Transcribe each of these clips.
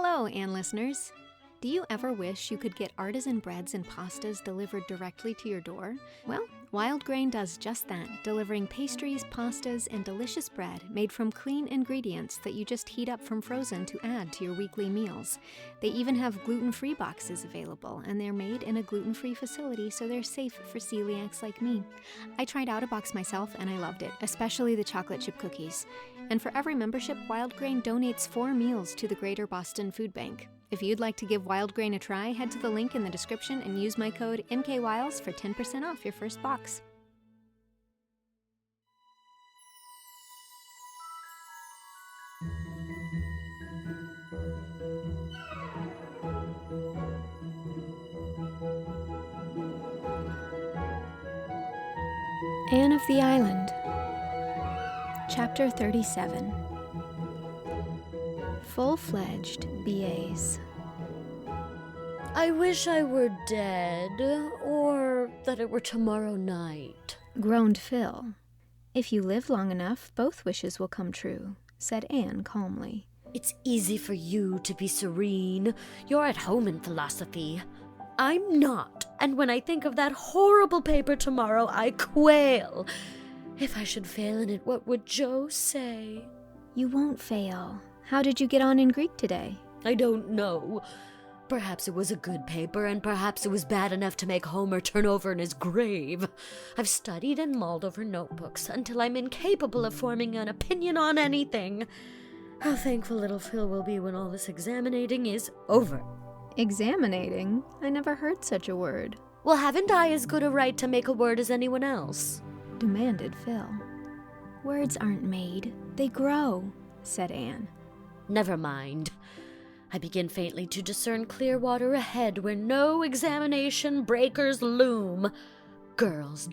Hello, Anne listeners. Do you ever wish you could get artisan breads and pastas delivered directly to your door? Well, Wild Grain does just that, delivering pastries, pastas, and delicious bread made from clean ingredients that you just heat up from frozen to add to your weekly meals. They even have gluten-free boxes available, and they're made in a gluten-free facility, so they're safe for celiacs like me. I tried out a box myself, and I loved it, especially the chocolate chip cookies. And for every membership, Wild Grain donates 4 meals to the Greater Boston Food Bank. If you'd like to give Wild Grain a try, head to the link in the description and use my code MKWILES for 10% off your first box. Anne of the Island, Chapter 37. Full-Fledged BAs. I wish I were dead, or that it were tomorrow night, groaned Phil. If you live long enough, both wishes will come true, said Anne calmly. It's easy for you to be serene. You're at home in philosophy. I'm not, and when I think of that horrible paper tomorrow, I quail. If I should fail in it, what would Joe say? You won't fail. How did you get on in Greek today? I don't know. Perhaps it was a good paper, and perhaps it was bad enough to make Homer turn over in his grave. I've studied and mulled over notebooks until I'm incapable of forming an opinion on anything. How thankful little Phil will be when all this examinating is over. Examinating? I never heard such a word. Well, haven't I as good a right to make a word as anyone else? Demanded Phil. Words aren't made, they grow, said Anne. Never mind. I begin faintly to discern clear water ahead where no examination breakers loom. Girls,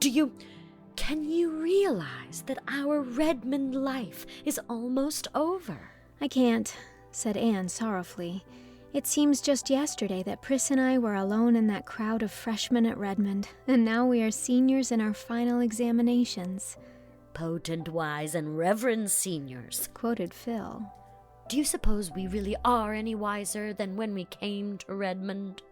can you realize that our Redmond life is almost over? I can't, said Anne sorrowfully. It seems just yesterday that Pris and I were alone in that crowd of freshmen at Redmond, and now we are seniors in our final examinations. Potent, wise, and reverend seniors, quoted Phil. Do you suppose we really are any wiser than when we came to Redmond?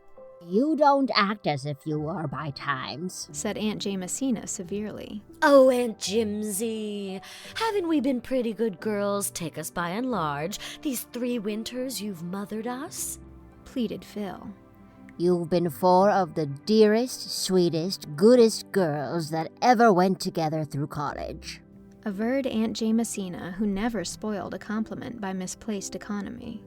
You don't act as if you were by times, said Aunt Jamesina severely. Oh, Aunt Jimsy, haven't we been pretty good girls, take us by and large, these 3 winters you've mothered us? Pleaded Phil. You've been 4 of the dearest, sweetest, goodest girls that ever went together through college, averred Aunt Jamesina, who never spoiled a compliment by misplaced economy.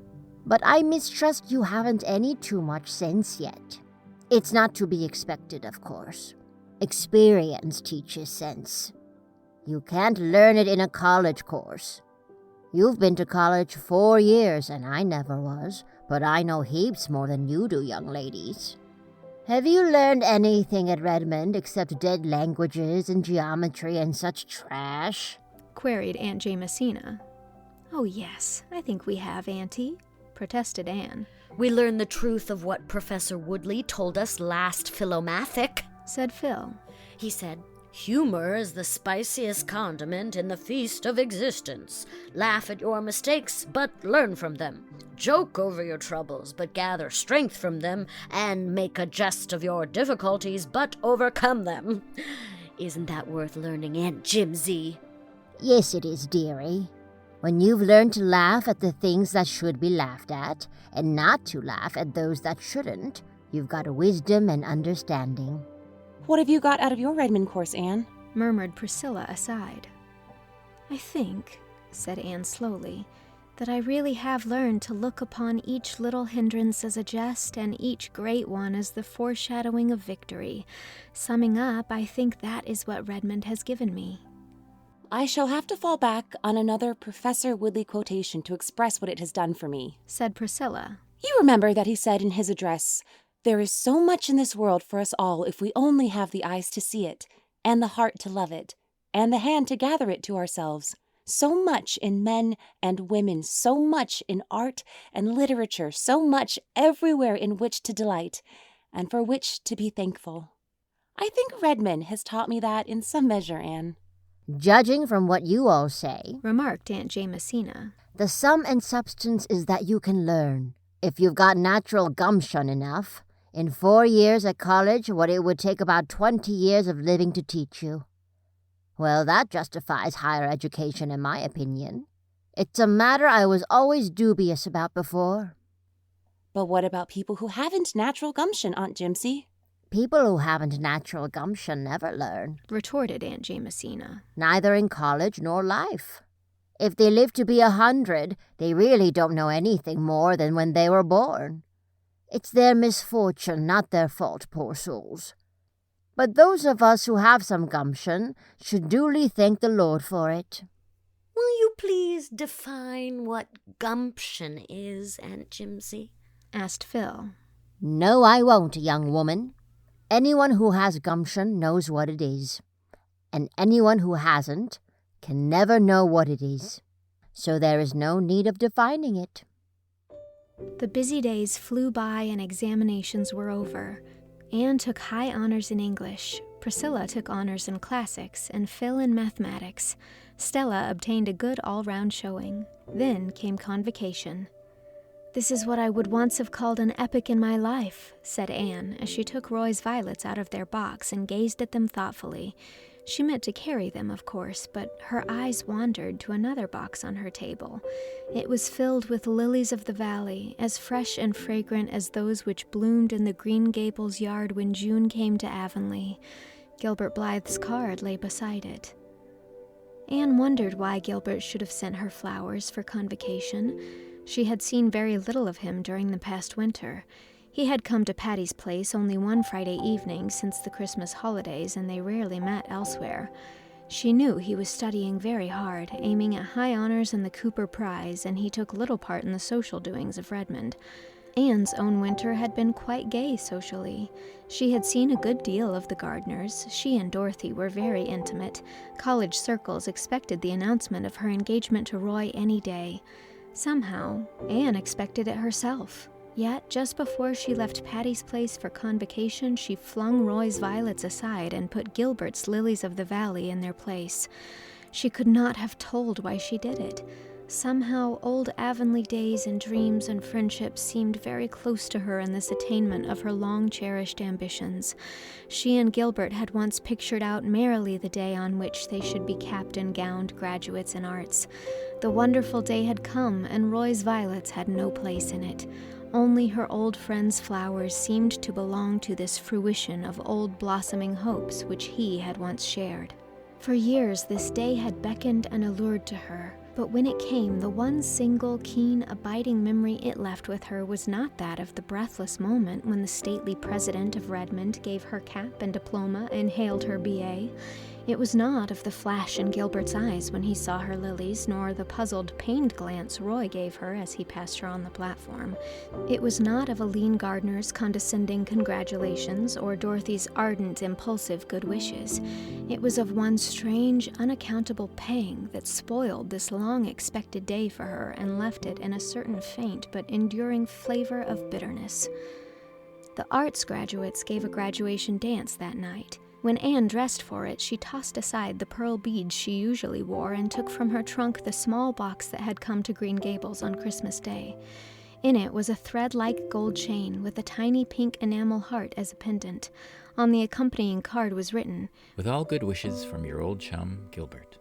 But I mistrust you haven't any too much sense yet. It's not to be expected, of course. Experience teaches sense. You can't learn it in a college course. You've been to college 4 years, and I never was, but I know heaps more than you do, young ladies. Have you learned anything at Redmond except dead languages and geometry and such trash? Queried Aunt Jamesina. Oh yes, I think we have, Auntie, protested Anne. We learned the truth of what Professor Woodley told us last Philomathic, said Phil. He said, humor is the spiciest condiment in the feast of existence. Laugh at your mistakes, but learn from them. Joke over your troubles, but gather strength from them, and make a jest of your difficulties, but overcome them. Isn't that worth learning, Aunt Jimsy? Yes, it is, dearie. When you've learned to laugh at the things that should be laughed at, and not to laugh at those that shouldn't, you've got a wisdom and understanding. What have you got out of your Redmond course, Anne? Murmured Priscilla aside. I think, said Anne slowly, that I really have learned to look upon each little hindrance as a jest and each great one as the foreshadowing of victory. Summing up, I think that is what Redmond has given me. I shall have to fall back on another Professor Woodley quotation to express what it has done for me, said Priscilla. You remember that he said in his address, there is so much in this world for us all if we only have the eyes to see it, and the heart to love it, and the hand to gather it to ourselves. So much in men and women, so much in art and literature, so much everywhere in which to delight, and for which to be thankful. I think Redmond has taught me that in some measure, Anne. Judging from what you all say, remarked Aunt Jamesina, the sum and substance is that you can learn. If you've got natural gumption enough, in 4 years at college, what it would take about 20 years of living to teach you. Well, that justifies higher education in my opinion. It's a matter I was always dubious about before. But what about people who haven't natural gumption, Aunt Jimsy? People who haven't natural gumption never learn, retorted Aunt Jamesina. Neither in college nor life. If they live to be 100, they really don't know anything more than when they were born. It's their misfortune, not their fault, poor souls. But those of us who have some gumption should duly thank the Lord for it. Will you please define what gumption is, Aunt Jimsy? Asked Phil. No, I won't, young woman. Anyone who has gumption knows what it is, and anyone who hasn't can never know what it is. So there is no need of defining it. The busy days flew by and examinations were over. Anne took high honors in English, Priscilla took honors in classics, and Phil in mathematics. Stella obtained a good all-round showing. Then came convocation. "This is what I would once have called an epic in my life," said Anne, as she took Roy's violets out of their box and gazed at them thoughtfully. She meant to carry them, of course, but her eyes wandered to another box on her table. It was filled with lilies of the valley, as fresh and fragrant as those which bloomed in the Green Gables yard when June came to Avonlea. Gilbert Blythe's card lay beside it. Anne wondered why Gilbert should have sent her flowers for convocation. She had seen very little of him during the past winter. He had come to Patty's place only one Friday evening since the Christmas holidays, and they rarely met elsewhere. She knew he was studying very hard, aiming at high honors and the Cooper Prize, and he took little part in the social doings of Redmond. Anne's own winter had been quite gay socially. She had seen a good deal of the Gardners. She and Dorothy were very intimate. College circles expected the announcement of her engagement to Roy any day. Somehow, Anne expected it herself. Yet, just before she left Patty's place for convocation, she flung Roy's violets aside and put Gilbert's lilies of the valley in their place. She could not have told why she did it. Somehow, old Avonlea days and dreams and friendships seemed very close to her in this attainment of her long-cherished ambitions. She and Gilbert had once pictured out merrily the day on which they should be capped and gowned graduates in arts. The wonderful day had come, and Roy's violets had no place in it. Only her old friend's flowers seemed to belong to this fruition of old blossoming hopes which he had once shared. For years this day had beckoned and allured to her, but when it came, the one single, keen, abiding memory it left with her was not that of the breathless moment when the stately president of Redmond gave her cap and diploma and hailed her B.A. It was not of the flash in Gilbert's eyes when he saw her lilies, nor the puzzled, pained glance Roy gave her as he passed her on the platform. It was not of Aline Gardner's condescending congratulations or Dorothy's ardent, impulsive good wishes. It was of one strange, unaccountable pang that spoiled this long-expected day for her and left it in a certain faint but enduring flavor of bitterness. The arts graduates gave a graduation dance that night. When Anne dressed for it, she tossed aside the pearl beads she usually wore and took from her trunk the small box that had come to Green Gables on Christmas Day. In it was a thread-like gold chain with a tiny pink enamel heart as a pendant. On the accompanying card was written, "With all good wishes from your old chum, Gilbert."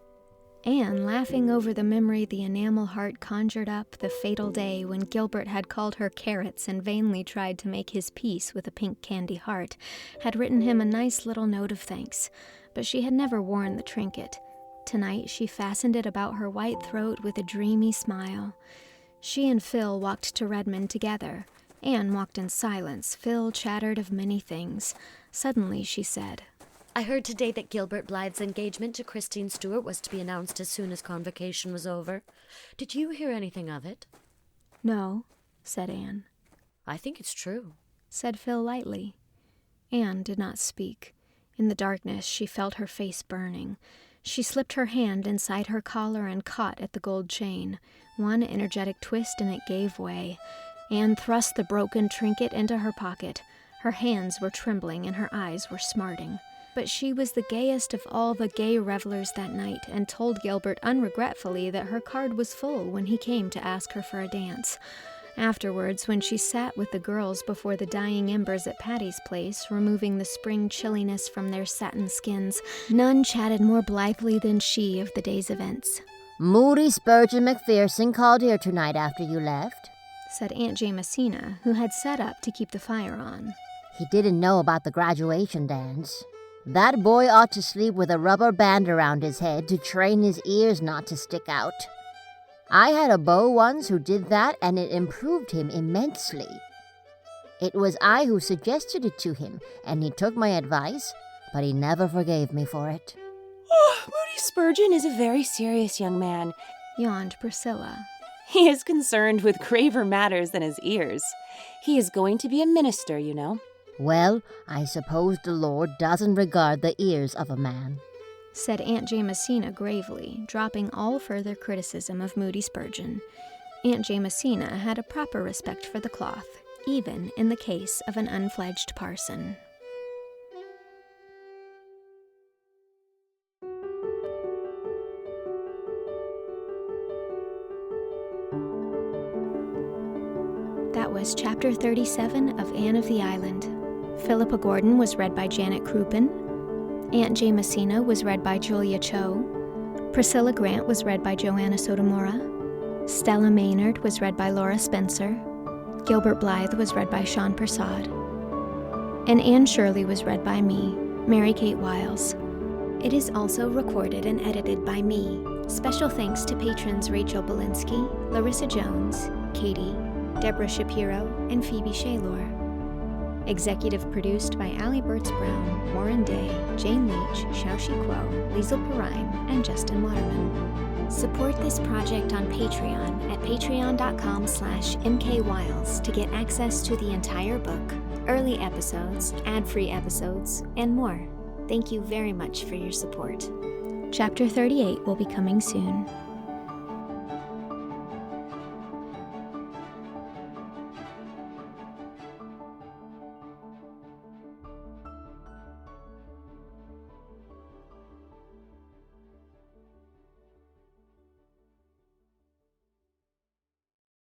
Anne, laughing over the memory the enamel heart conjured up the fatal day when Gilbert had called her carrots and vainly tried to make his peace with a pink candy heart, had written him a nice little note of thanks, but she had never worn the trinket. Tonight she fastened it about her white throat with a dreamy smile. She and Phil walked to Redmond together. Anne walked in silence. Phil chattered of many things. Suddenly she said, "I heard today that Gilbert Blythe's engagement to Christine Stewart was to be announced as soon as convocation was over. Did you hear anything of it?" "No," said Anne. "I think it's true," said Phil lightly. Anne did not speak. In the darkness she felt her face burning. She slipped her hand inside her collar and caught at the gold chain. One energetic twist and it gave way. Anne thrust the broken trinket into her pocket. Her hands were trembling and her eyes were smarting. But she was the gayest of all the gay revelers that night, and told Gilbert unregretfully that her card was full when he came to ask her for a dance. Afterwards, when she sat with the girls before the dying embers at Patty's place, removing the spring chilliness from their satin skins, none chatted more blithely than she of the day's events. Moody Spurgeon McPherson called here tonight after you left, said Aunt Jamesina, who had sat up to keep the fire on. He didn't know about the graduation dance. That boy ought to sleep with a rubber band around his head to train his ears not to stick out. I had a beau once who did that, and it improved him immensely. It was I who suggested it to him, and he took my advice, but he never forgave me for it. Oh, Moody Spurgeon is a very serious young man, yawned Priscilla. He is concerned with graver matters than his ears. He is going to be a minister, you know. Well, I suppose the Lord doesn't regard the ears of a man, said Aunt Jamesina gravely, dropping all further criticism of Moody Spurgeon. Aunt Jamesina had a proper respect for the cloth, even in the case of an unfledged parson. That was Chapter 37 of Anne of the Island. Philippa Gordon was read by Janet Krupin. Aunt Jamesina was read by Julia Cho. Priscilla Grant was read by Joanna Sotomura. Stella Maynard was read by Laura Spencer. Gilbert Blythe was read by Sean Persaud. And Anne Shirley was read by me, Mary Kate Wiles. It is also recorded and edited by me. Special thanks to patrons Rachel Belinsky, Larissa Jones, Katie, Deborah Shapiro, and Phoebe Shaylor. Executive produced by Allie Bertz-Brown, Warren Day, Jane Leach, Xiaoxi Kuo, Lisel Perrine, and Justin Waterman. Support this project on Patreon at patreon.com/mkwiles to get access to the entire book, early episodes, ad-free episodes, and more. Thank you very much for your support. Chapter 38 will be coming soon.